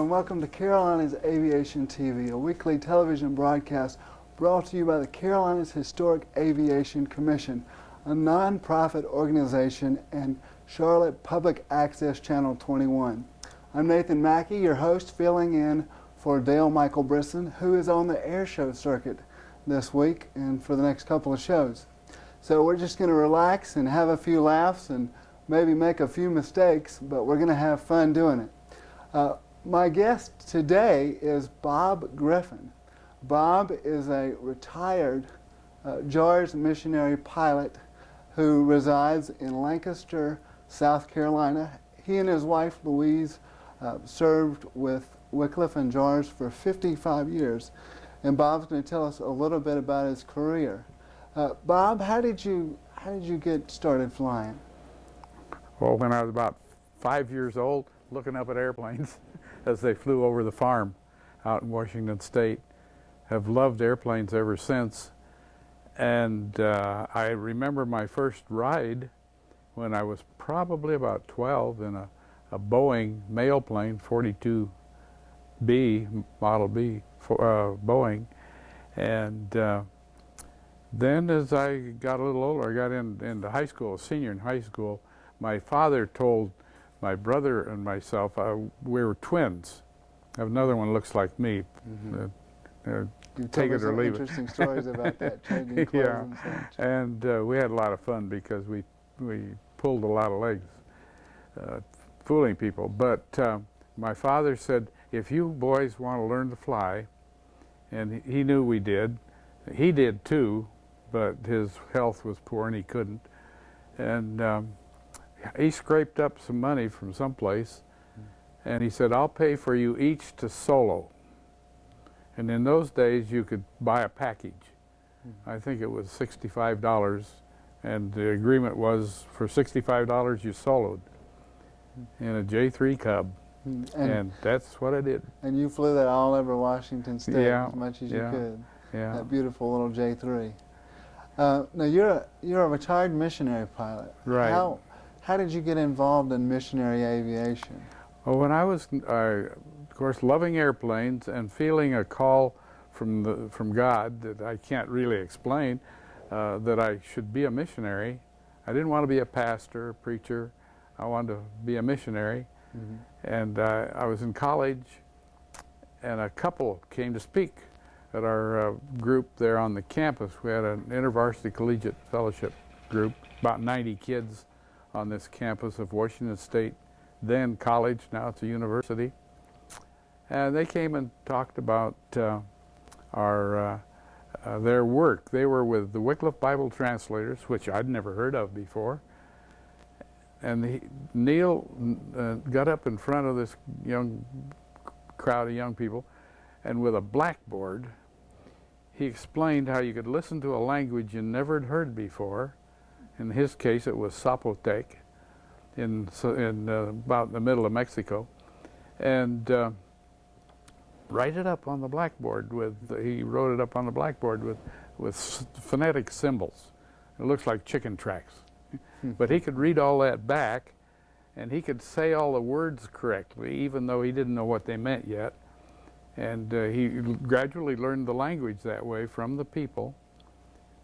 and welcome to Carolinas Aviation TV, a weekly television broadcast brought to you by the Carolinas Historic Aviation Commission, a non-profit organization and Charlotte Public Access Channel 21. I'm Nathan Mackey, your host, filling in for Dale Michael Brisson, who is on the air show circuit this week and for the next couple of shows. So we're just going to relax and have a few laughs and maybe make a few mistakes, but we're going to have fun doing it. My guest today is Bob Griffin. Bob is a retired JAARS missionary pilot who resides in Lancaster, South Carolina. He and his wife, Louise, served with Wycliffe and JAARS for 55 years. And Bob's going to tell us a little bit about his career. Bob, how did you get started flying? Well, when I was about 5 years old, looking up at airplanes as they flew over the farm out in Washington State. Have loved airplanes ever since. And I remember my first ride when I was probably about 12 in a Boeing mail plane, 42B, Model B, Boeing. And then as I got a little older, I got into high school, a senior in high school, my father told my brother and myself, we were twins. I have another one looks like me. You've take told it or me some leave interesting it. stories about that, changing clothes Yeah. and such. And we had a lot of fun because we pulled a lot of legs, fooling people. But my father said, if you boys want to learn to fly, and he knew we did. He did too, but his health was poor and he couldn't. And he scraped up some money from someplace, and he said, I'll pay for you each to solo. And in those days, you could buy a package. I think it was $65, and the agreement was for $65 you soloed in a J3 Cub, and that's what I did. And you flew that all over Washington State as much as you could. Yeah. That beautiful little J3. Now you're a retired missionary pilot. Right. How did you get involved in missionary aviation? Well, when I was, of course, loving airplanes and feeling a call from God that I can't really explain, that I should be a missionary. I didn't want to be a pastor, a preacher. I wanted to be a missionary. And I was in college, and a couple came to speak at our group there on the campus. We had an InterVarsity Collegiate Fellowship group, about 90 kids on this campus of Washington State, then college, now it's a university. And they came and talked about their work. They were with the Wycliffe Bible Translators, which I'd never heard of before. And Neil got up in front of this young crowd of young people, and with a blackboard, he explained how you could listen to a language you never had heard before. In his case, it was Zapotec, in about the middle of Mexico, and write it up on the blackboard he wrote it up on the blackboard with phonetic symbols. It looks like chicken tracks. But he could read all that back, and he could say all the words correctly, even though he didn't know what they meant yet. And he gradually learned the language that way from the people.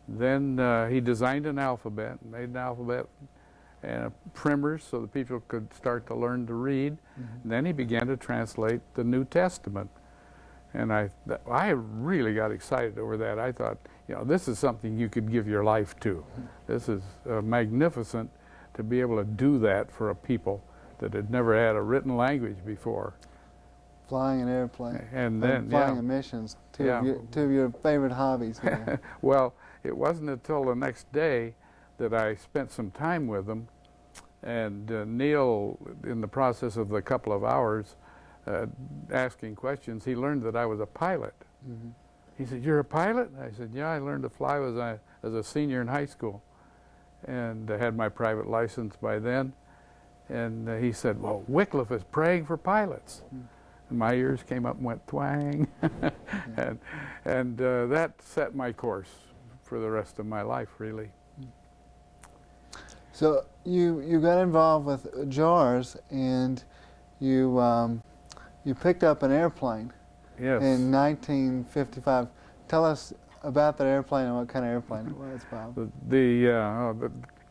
Then he designed an alphabet, made an alphabet and primers so the people could start to learn to read. And then he began to translate the New Testament. And I really got excited over that. I thought, this is something you could give your life to. This is magnificent to be able to do that for a people that had never had a written language before. Flying an airplane and then flying in missions, two of your favorite hobbies here. Well, it wasn't until the next day that I spent some time with them, and Neil, in the process of the couple of hours asking questions, he learned that I was a pilot. He said, "You're a pilot?" I said, "Yeah, I learned to fly as a senior in high school, and I had my private license by then." And he said, "Well, Wycliffe is praying for pilots." And my ears came up and went twang. and that set my course for the rest of my life, really. So you got involved with JAARS, and you you picked up an airplane Yes. in 1955. Tell us about that airplane and what kind of airplane it was, Bob.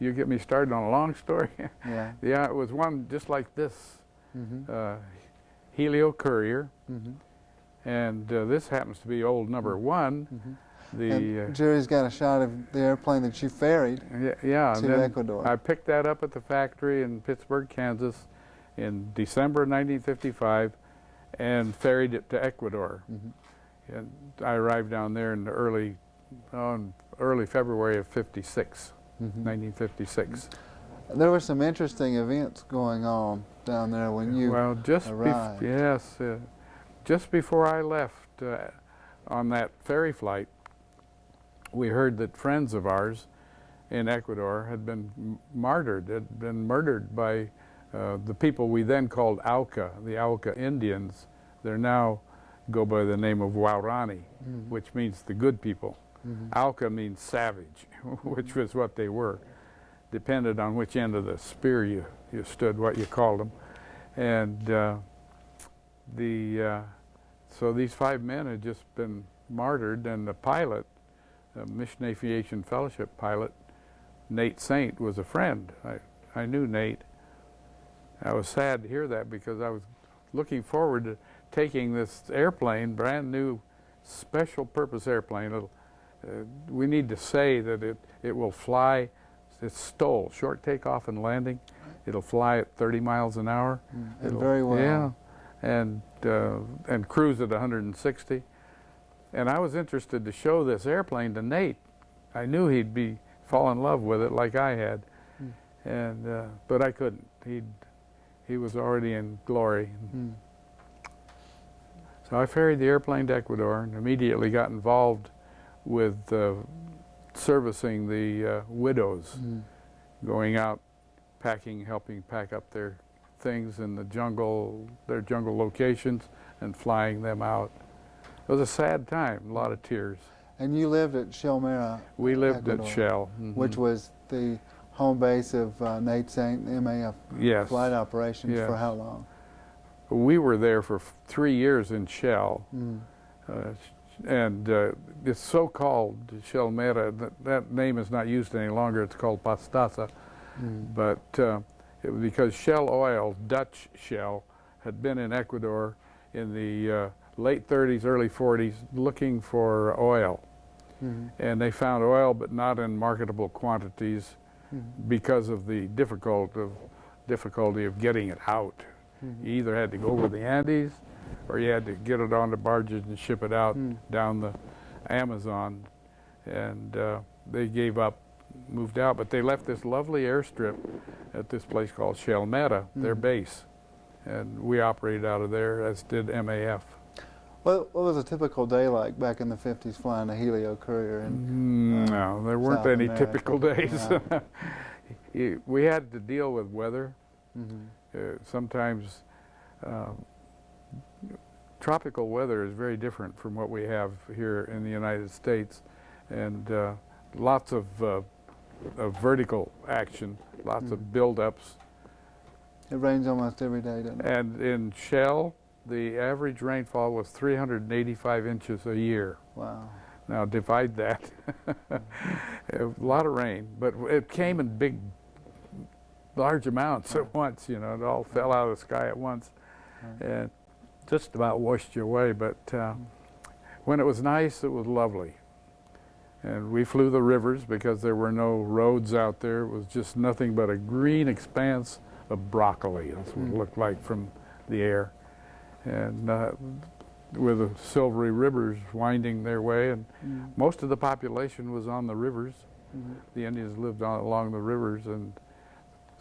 You get me started on a long story. Yeah. Yeah, it was one just like this, Mm-hmm. Helio Courier, Mm-hmm. and this happens to be old number one. Mm-hmm. The And Jerry's got a shot of the airplane that you ferried yeah, to and then Ecuador. I picked that up at the factory in Pittsburgh, Kansas, in December 1955, and ferried it to Ecuador. Mm-hmm. And I arrived down there in the early February of '56, Mm-hmm. 1956. There were some interesting events going on down there when you arrived. Just before I left on that ferry flight, we heard that friends of ours in Ecuador had been martyred, had been murdered by the people we then called Auca, the Auca Indians. They're now go by the name of Waorani, Mm-hmm. which means the good people. Mm-hmm. Auca means savage, which was what they were. Depended on which end of the spear you stood, what you called them. And so these 5 men had just been martyred, and the pilot, a Mission Aviation Fellowship pilot, Nate Saint, was a friend. I knew Nate. I was sad to hear that because I was looking forward to taking this airplane, brand new special purpose airplane. We need to say that it will fly. It's STOL, short takeoff and landing. It'll fly at 30 miles an hour. And very well. Yeah, and cruise at 160. And I was interested to show this airplane to Nate. I knew he'd fall in love with it like I had, but I couldn't. He was already in glory. So I ferried the airplane to Ecuador and immediately got involved with servicing the widows, going out, helping pack up their things in the jungle, their jungle locations, and flying them out. It was a sad time, a lot of tears. And you lived at Shell Mera. We lived Ecuador, at Shell. which was the home base of Nate Saint, MAF Yes. flight operations. Yes. For how long? We were there for 3 years in Shell. And it's so-called Shell Mera, that name is not used any longer. It's called Pastaza. But it was because Shell Oil, Dutch Shell, had been in Ecuador in the late 30s, early 40s, looking for oil. And they found oil, but not in marketable quantities because of the difficulty of getting it out. You either had to go over the Andes, or you had to get it onto barges and ship it out down the Amazon. And they gave up, moved out, but they left this lovely airstrip at this place called Shell Mera, their base. And we operated out of there, as did MAF. What was a typical day like back in the 50s flying a Helio Courier? No, there weren't South any America. typical days. We had to deal with weather. Sometimes tropical weather is very different from what we have here in the United States, and lots of vertical action, lots of build-ups. It rains almost every day, doesn't it? And in Shell, the average rainfall was 385 inches a year. Wow. Now divide that. A lot of rain, but it came in large amounts at once. You know, it all fell out of the sky at once, and just about washed you away. But when it was nice, it was lovely. And we flew the rivers because there were no roads out there. It was just nothing but a green expanse of broccoli. That's what it looked like from the air. And with the silvery rivers winding their way, and most of the population was on the rivers. The Indians lived along the rivers, and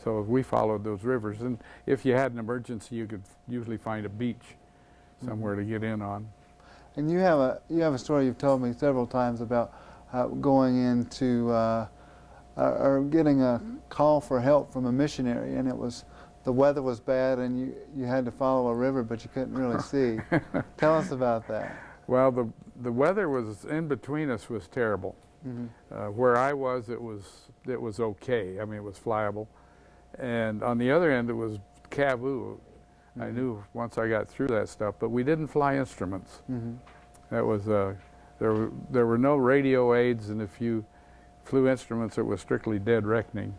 so we followed those rivers. And if you had an emergency, you could usually find a beach somewhere to get in on. And you have a story you've told me several times about going into or getting a call for help from a missionary, and the weather was bad, and you had to follow a river, but you couldn't really see. Tell us about that. Well, the weather was in between us was terrible. Where I was, it was okay. I mean, it was flyable, and on the other end, it was Kavu, I knew once I got through that stuff, but we didn't fly instruments. That was there were no radio aids, and if you flew instruments, it was strictly dead reckoning.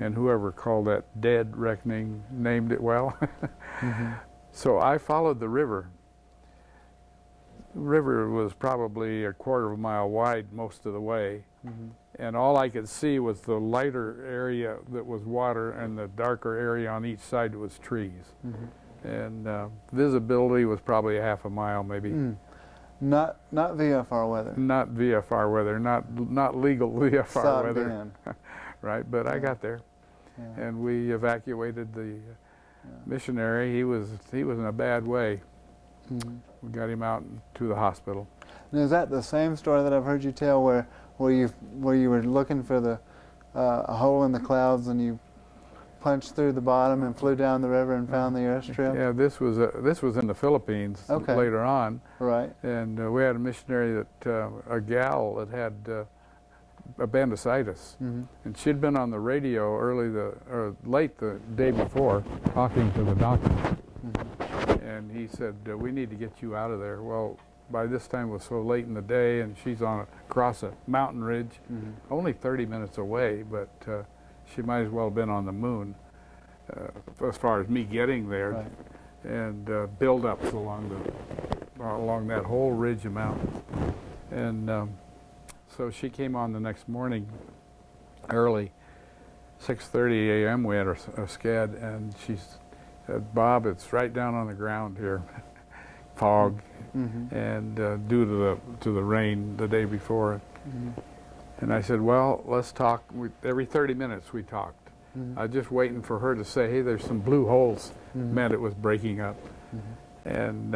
And whoever called that dead reckoning named it well. So I followed the river. The river was probably a quarter of a mile wide most of the way, and all I could see was the lighter area that was water and the darker area on each side was trees. And visibility was probably a half a mile maybe. Not VFR weather. Not VFR weather, not legal VFR weather. Right, but I got there, and we evacuated the missionary. He was in a bad way. We got him out to the hospital. Now, is that the same story that I've heard you tell, where you were looking for the a hole in the clouds and you punched through the bottom and flew down the river and found the airstrip? Yeah, this was in the Philippines later on. Right. And we had a missionary that a gal that had appendicitis, and she'd been on the radio late the day before talking to the doctor, and he said, we need to get you out of there. Well, by this time it was so late in the day, and she's across a mountain ridge, only 30 minutes away, but she might as well have been on the moon as far as me getting there. And build-ups along that whole ridge of mountains. And so she came on the next morning early, 6:30 a.m. We had a SCAD, and she said, Bob, it's right down on the ground here, fog, and due to the rain the day before. And I said, well, let's talk. Every 30 minutes we talked. I was just waiting for her to say, hey, there's some blue holes. Meant it was breaking up. And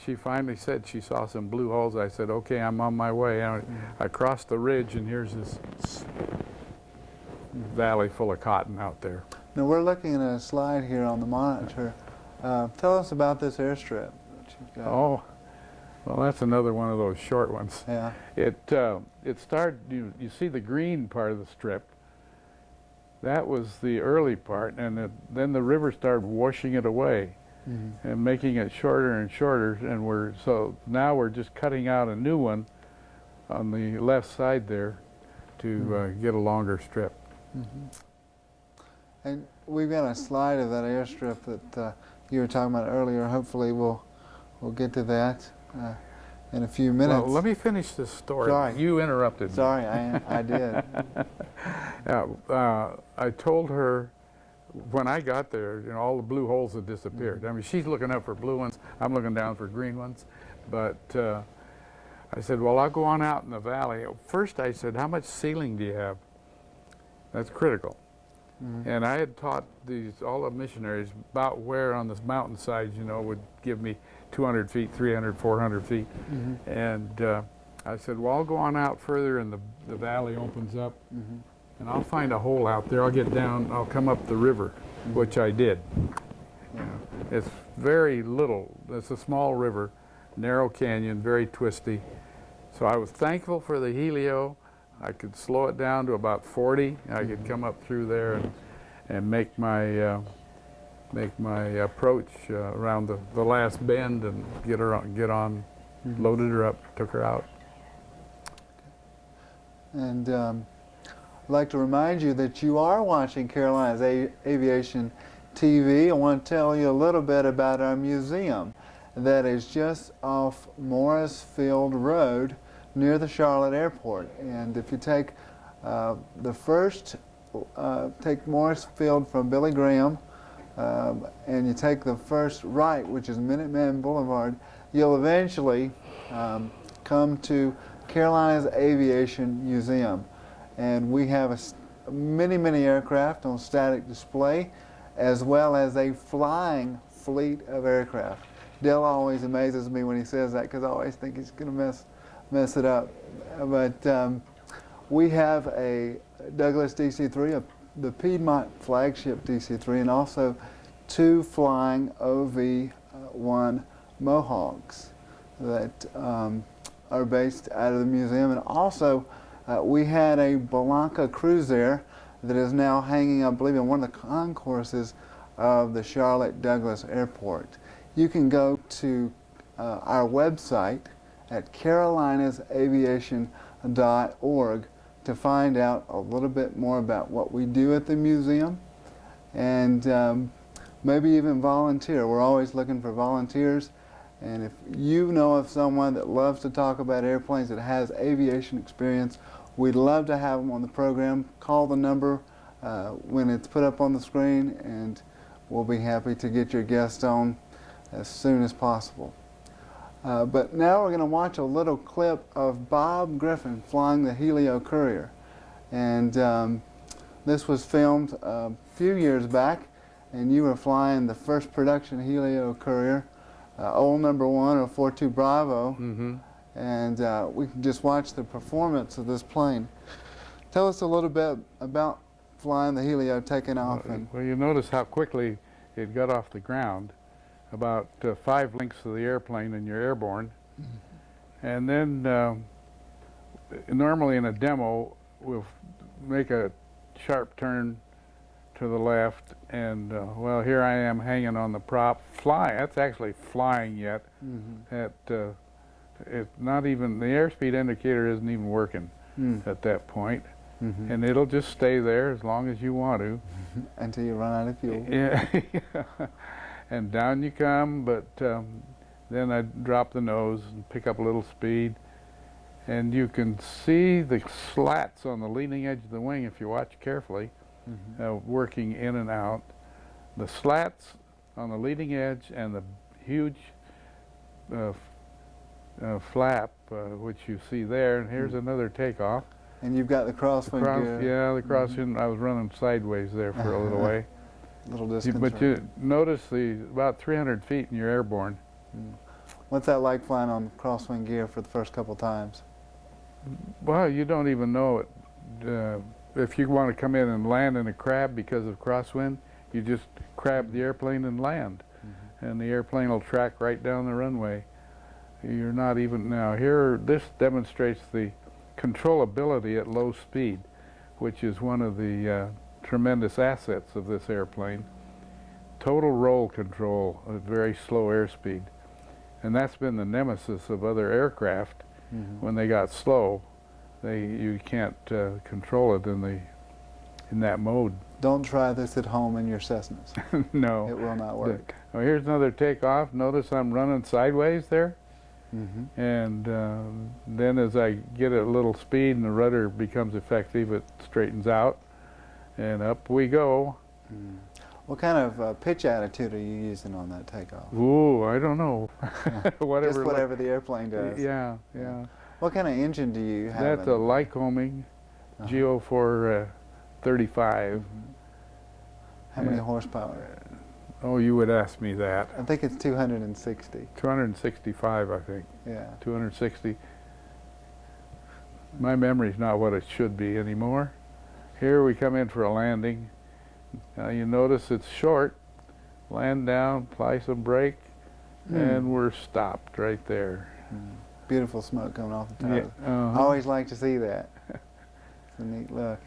she finally said she saw some blue holes. I said, okay, I'm on my way. I crossed the ridge, and here's this valley full of cotton out there. Now, we're looking at a slide here on the monitor. Tell us about this airstrip that you've got. Oh, well, that's another one of those short ones. Yeah. It started, you see the green part of the strip. That was the early part, and then the river started washing it away. And making it shorter and shorter, and so now we're just cutting out a new one on the left side there to get a longer strip. And we've got a slide of that airstrip that you were talking about earlier. Hopefully we'll get to that in a few minutes. Well, let me finish this story. Sorry. You interrupted me. Sorry, I did. I told her when I got there, all the blue holes had disappeared. I mean, she's looking up for blue ones. I'm looking down for green ones. But I said, well, I'll go on out in the valley. First, I said, how much ceiling do you have? That's critical. And I had taught all the missionaries about where on this mountainside, would give me 200 feet, 300, 400 feet. And I said, well, I'll go on out further, and the valley opens up. And I'll find a hole out there. I'll get down. I'll come up the river, which I did. It's very little. It's a small river, narrow canyon, very twisty. So I was thankful for the Helio. I could slow it down to about 40. I could come up through there and make my approach around the last bend and get on, loaded her up, took her out. And I'd like to remind you that you are watching Carolina's Aviation TV. I want to tell you a little bit about our museum that is just off Morris Field Road near the Charlotte Airport. And if you take take Morris Field from Billy Graham and you take the first right, which is Minuteman Boulevard, you'll eventually come to Carolina's Aviation Museum. And we have many aircraft on static display, as well as a flying fleet of aircraft. Dale always amazes me when he says that, because I always think he's going to mess it up. But we have a Douglas DC-3, the Piedmont flagship DC-3, and also 2 flying OV-1 Mohawks that are based out of the museum. And also we had a Blanca Cruiser that is now hanging, I believe, in one of the concourses of the Charlotte Douglas Airport. You can go to our website at carolinasaviation.org to find out a little bit more about what we do at the museum, and maybe even volunteer. We're always looking for volunteers, and if you know of someone that loves to talk about airplanes, that has aviation experience, we'd love to have them on the program. Call the number when it's put up on the screen, and we'll be happy to get your guest on as soon as possible. But now we're going to watch a little clip of Bob Griffin flying the Helio Courier. And this was filmed a few years back, and you were flying the first production Helio Courier, old number 1 or 42 Bravo. Mm-hmm. And we can just watch the performance of this plane. Tell us a little bit about flying the Helio, taking off. Well, you notice how quickly it got off the ground. About 5 lengths of the airplane and you're airborne. Mm-hmm. And then normally in a demo we'll make a sharp turn to the left, and well, here I am hanging on the prop, flying. That's actually flying yet. Mm-hmm. It's not even, the airspeed indicator isn't even working at that point. Mm-hmm. And it'll just stay there as long as you want to. Until you run out of fuel. Yeah. And down you come, but then I drop the nose and pick up a little speed, and you can see the slats on the leading edge of the wing if you watch carefully, working in and out. The slats on the leading edge and the huge flap, which you see there, and here's another takeoff. And you've got the crosswind gear. Yeah, the crosswind. I was running sideways there for a little way. Little distance. But you notice about 300 feet and you're airborne. What's that like flying on crosswind gear for the first couple times? Well, you don't even know it. If you want to come in and land in a crab because of crosswind, you just crab the airplane and land. And the airplane will track right down the runway. You're not even, now here, this demonstrates the controllability at low speed, which is one of the tremendous assets of this airplane. Total roll control at very slow airspeed, and that's been the nemesis of other aircraft. When they got slow, you can't control it in that mode. Don't try this at home in your Cessnas. No, it will not work. Well, here's another takeoff. Notice I'm running sideways there. And then as I get a little speed and the rudder becomes effective, it straightens out. And up we go. What kind of pitch attitude are you using on that takeoff? Ooh, I don't know. Just whatever the airplane does. Yeah. What kind of engine do you have? That's a Lycoming GO4 35. How many horsepower? Oh, you would ask me that. I think it's 260. 265, I think. Yeah. 260. My memory's not what it should be anymore. Here we come in for a landing. Now you notice it's short. Land down, apply some brake, and we're stopped right there. Beautiful smoke coming off the tires. Yeah, I always like to see that. It's a neat look.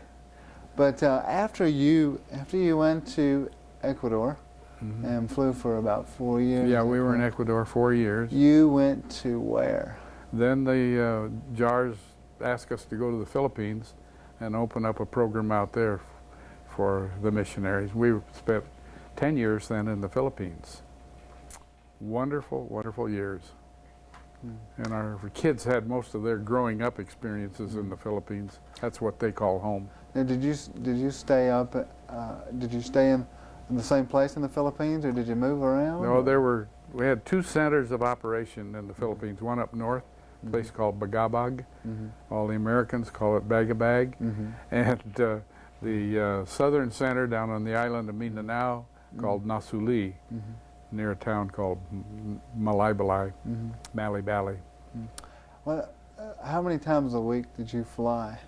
But after you went to Ecuador and flew for about 4 years. Yeah, we were in Ecuador 4 years. You went to where? Then the JAARS asked us to go to the Philippines and open up a program out there for the missionaries. We spent 10 years then in the Philippines. Wonderful, wonderful years. And our kids had most of their growing up experiences in the Philippines. That's what they call home. Now, did you stay up? Did you stay in the same place in the Philippines, or did you move around? No, we had 2 centers of operation in the Philippines. One up north, a place called Bagabag. All the Americans call it Bagabag. And the southern center down on the island of Mindanao called Nasuli, near a town called Malaybalay, Malibali. Well, how many times a week did you fly?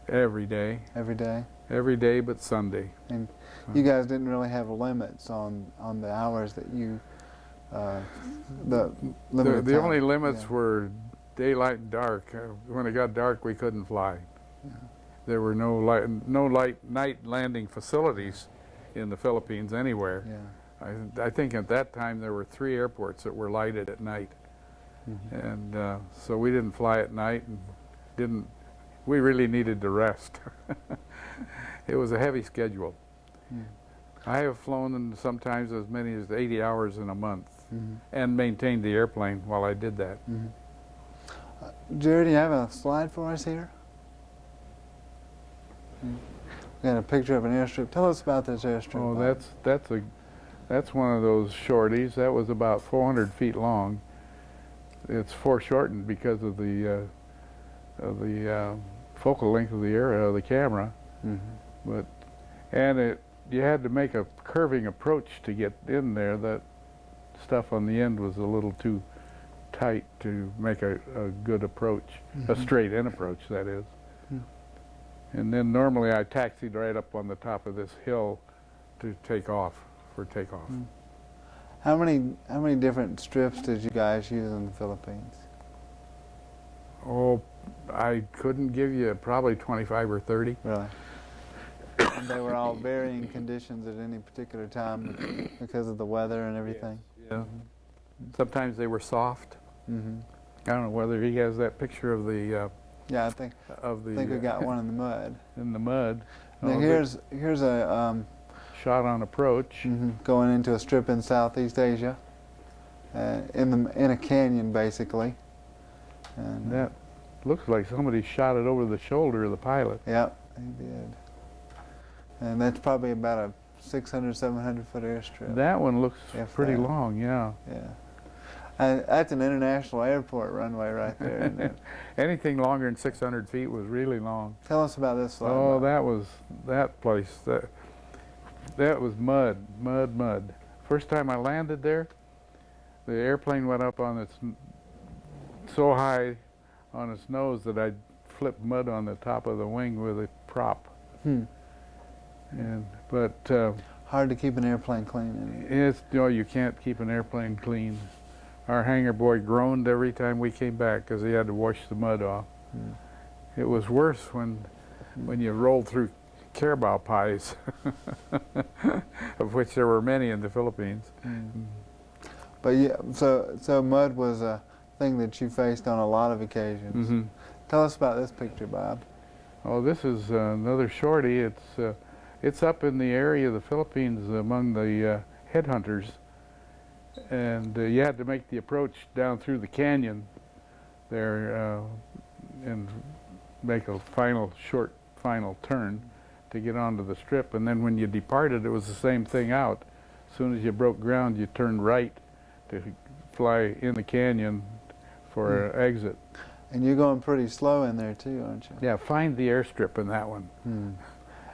Every day. Every day? Every day but Sunday. And you guys didn't really have limits on the hours that you, the only limits were daylight and dark. When it got dark, we couldn't fly. There were no night landing facilities in the Philippines anywhere. Yeah. I think at that time there were 3 airports that were lighted at night. And so we didn't fly at night, and we really needed to rest. It was a heavy schedule. I have flown sometimes as many as 80 hours in a month and maintained the airplane while I did that. Jerry, do you have a slide for us here? We got a picture of an airstrip. Tell us about this airstrip. Oh, that's one of those shorties. That was about 400 feet long. It's foreshortened because of the focal length of the camera. But you had to make a curving approach to get in there. That stuff on the end was a little too tight to make a good approach, a straight in approach, that is. And then normally I taxied right up on the top of this hill to take off, for takeoff. How many different strips did you guys use in the Philippines? Oh, I couldn't give you probably 25 or 30. Really? And they were all varying conditions at any particular time because of the weather and everything? Yes, yeah. Sometimes they were soft. I don't know whether he has that picture of the... yeah, I think we got one in the mud. In the mud. Now here's a... shot on approach. Going into a strip in Southeast Asia, in a canyon basically. And that looks like somebody shot it over the shoulder of the pilot. Yep, he did. And that's probably about a 600, 700 foot airstrip. That one looks pretty long, yeah. Yeah. And that's an international airport runway right there, isn't it? Anything longer than 600 feet was really long. Tell us about this slide. Oh, that place. That was mud. First time I landed there, the airplane went up on its so high on its nose that I flipped mud on the top of the wing with a prop. But hard to keep an airplane clean. You can't keep an airplane clean. Our hangar boy groaned every time we came back because he had to wash the mud off. It was worse when you rolled through carabao pies, of which there were many in the Philippines. But yeah, so mud was a thing that you faced on a lot of occasions. Tell us about this picture, Bob. Oh, this is another shorty. It's up in the area of the Philippines among the headhunters, and you had to make the approach down through the canyon there and make a final turn to get onto the strip, and then when you departed it was the same thing out. As soon as you broke ground you turned right to fly in the canyon for an exit. And you're going pretty slow in there too, aren't you? Yeah, find the airstrip in that one.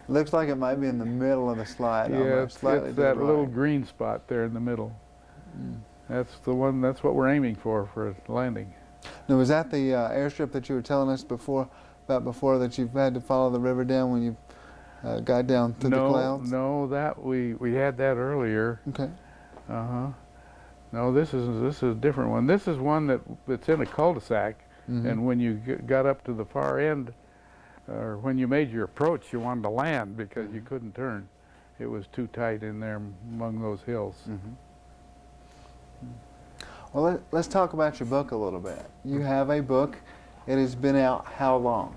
Looks like it might be in the middle of the slide. Yeah, it's that little green spot there in the middle. That's the one. That's what we're aiming for landing. Now, was that the airstrip that you were telling us about before that you've had to follow the river down when you got down through the clouds? No, that we had that earlier. Okay. No, this is a different one. This is one that's in a cul-de-sac, and when you got up to the far end, or when you made your approach, you wanted to land because you couldn't turn. It was too tight in there among those hills. Well, let's talk about your book a little bit. You have a book. It has been out how long?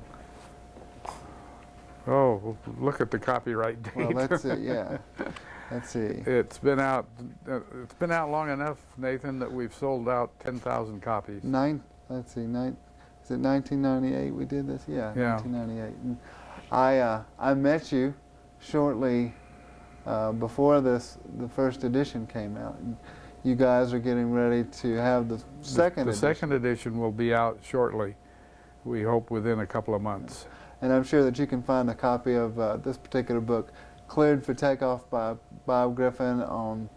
Oh, look at the copyright date. Well, that's it. Yeah. Let's see. It's been out long enough, Nathan, that we've sold out 10,000 copies. Let's see. Is it 1998 we did this? Yeah. 1998. And I met you shortly before the first edition came out. And you guys are getting ready to have the second edition. The second edition will be out shortly. We hope within a couple of months. And I'm sure that you can find a copy of this particular book, Cleared for Takeoff by Bob Griffin, on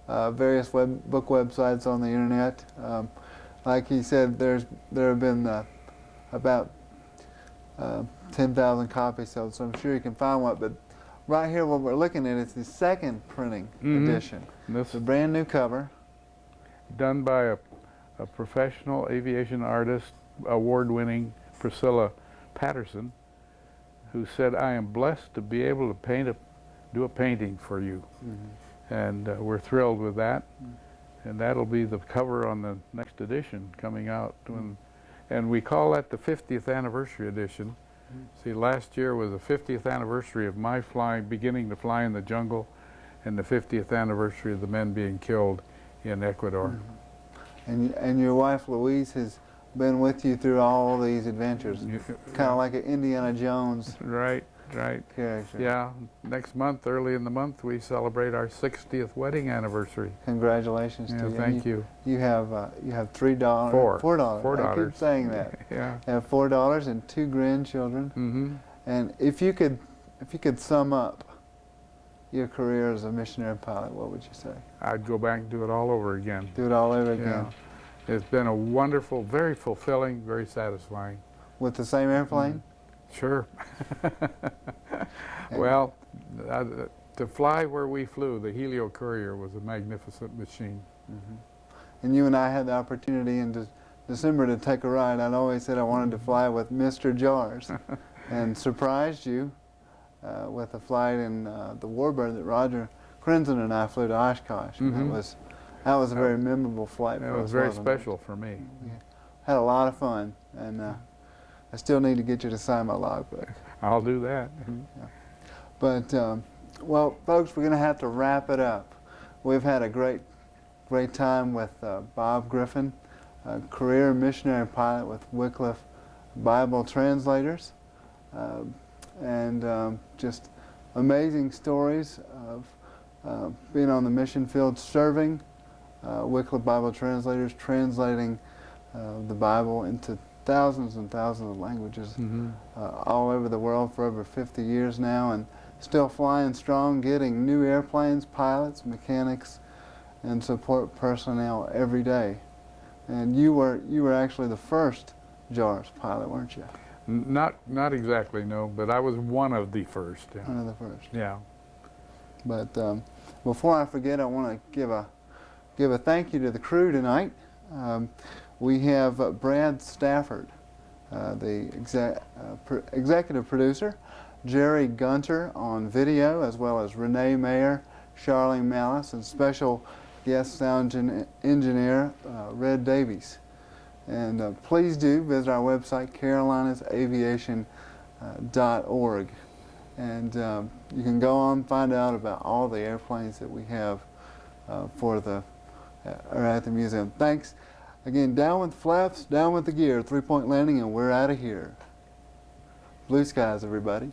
various book websites on the internet. Like he said, there have been about 10,000 copies sold, so I'm sure you can find one. But right here, what we're looking at is the second printing edition. It's a brand new cover. Done by a professional aviation artist, award-winning Priscilla Patterson, who said, "I am blessed to be able to paint a do a painting for you. Mm-hmm. And we're thrilled with that. And that'll be the cover on the next edition coming out. And we call that the 50th anniversary edition. See, last year was the 50th anniversary of my beginning to fly in the jungle, and the 50th anniversary of the men being killed in Ecuador. And your wife Louise has been with you through all these adventures, kind of like an Indiana Jones right character. Yeah, next month, early in the month, we celebrate our 60th wedding anniversary. Congratulations to you. Thank you. You have $3, $4 I keep saying that. Yeah. You have $4 and 2 grandchildren. Mm-hmm. And if you could sum up your career as a missionary pilot, what would you say? I'd go back and do it all over again. Do it all over again. Yeah. It's been a wonderful, very fulfilling, very satisfying. With the same airplane? Sure. Well, to fly where we flew, the Helio Courier was a magnificent machine. Mm-hmm. And you and I had the opportunity in December to take a ride. I'd always said I wanted to fly with Mr. JAARS and surprised you with a flight in the Warbird that Roger Crenson and I flew to Oshkosh. Mm-hmm. That was a very memorable flight for us. It was very special for me. We had a lot of fun, and I still need to get you to sign my logbook. I'll do that. Yeah. But, well, folks, we're going to have to wrap it up. We've had a great time with Bob Griffin, a career missionary pilot with Wycliffe Bible Translators, and just amazing stories of being on the mission field, serving Wycliffe Bible Translators, translating the Bible into thousands and thousands of languages all over the world for over 50 years now, and still flying strong, getting new airplanes, pilots, mechanics, and support personnel every day. And you were actually the first JAARS pilot, weren't you? Not exactly, no, but I was one of the first. Yeah. One of the first. Yeah. But before I forget, I want to give a thank you to the crew tonight. We have Brad Stafford, the executive producer, Jerry Gunter on video, as well as Renee Mayer, Charlene Malice, and special guest sound engineer Red Davies. And please do visit our website, carolinasaviation.org. And you can go on and find out about all the airplanes that we have are at the museum. Thanks. Again, down with the flaps, down with the gear, 3-point landing, and we're out of here. Blue skies, everybody.